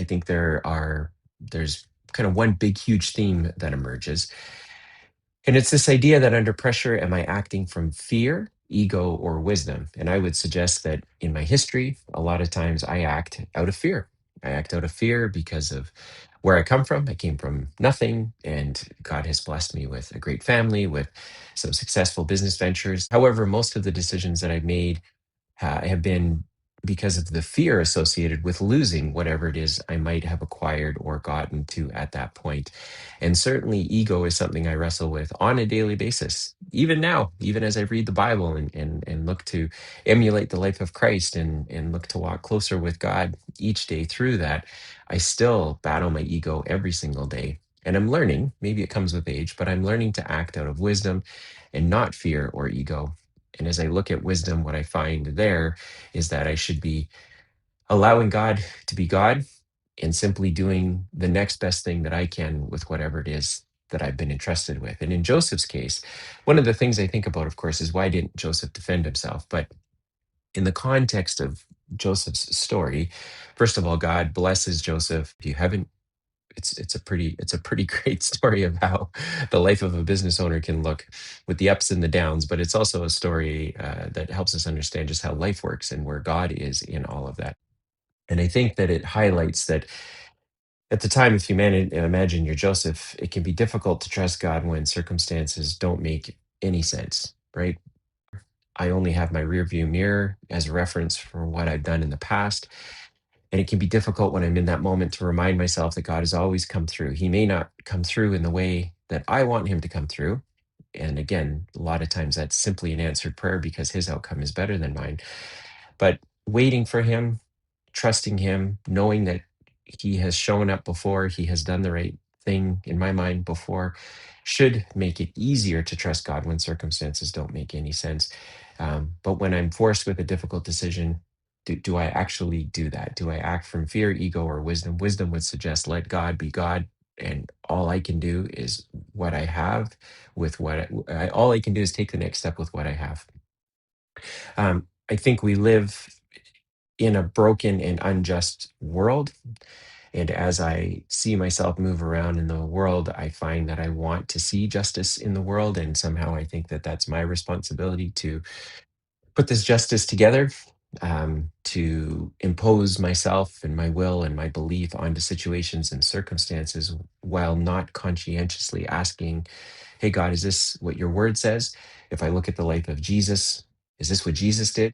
I think there's kind of one big huge theme that emerges. And it's this idea that under pressure, am I acting from fear, ego, or wisdom? And I would suggest that in my history, a lot of times I act out of fear. I act out of fear because of where I come from. I came from nothing, and God has blessed me with a great family, with some successful business ventures. However, most of the decisions that I've made have been because of the fear associated with losing whatever it is I might have acquired or gotten to at that point. And certainly, ego is something I wrestle with on a daily basis. Even now, even as I read the Bible and look to emulate the life of Christ and look to walk closer with God each day through that, I still battle my ego every single day. And I'm learning, maybe it comes with age, but I'm learning to act out of wisdom and not fear or ego. And as I look at wisdom, what I find there is that I should be allowing God to be God and simply doing the next best thing that I can with whatever it is that I've been entrusted with. And in Joseph's case, one of the things I think about, of course, is why didn't Joseph defend himself? But in the context of Joseph's story, first of all, God blesses Joseph. If you haven't, it's a pretty great story of how the life of a business owner can look with the ups and the downs, but it's also a story that helps us understand just how life works and where God is in all of that. And I think that it highlights that at the time, if you imagine you're Joseph, it can be difficult to trust God when circumstances don't make any sense, right? I only have my rearview mirror as a reference for what I've done in the past. And it can be difficult when I'm in that moment to remind myself that God has always come through. He may not come through in the way that I want him to come through. And again, a lot of times that's simply an answered prayer because his outcome is better than mine. But waiting for him, trusting him, knowing that he has shown up before, he has done the right thing in my mind before, should make it easier to trust God when circumstances don't make any sense. But when I'm forced with a difficult decision, do I actually do that? Do I act from fear, ego, or wisdom? Wisdom would suggest let God be God, and all I can do is what I have with all I can do is take the next step with what I have. I think we live in a broken and unjust world. And as I see myself move around in the world, I find that I want to see justice in the world. And somehow I think that that's my responsibility to put this justice together, to impose myself and my will and my belief onto situations and circumstances while not conscientiously asking, hey, God, is this what your word says? If I look at the life of Jesus, is this what Jesus did?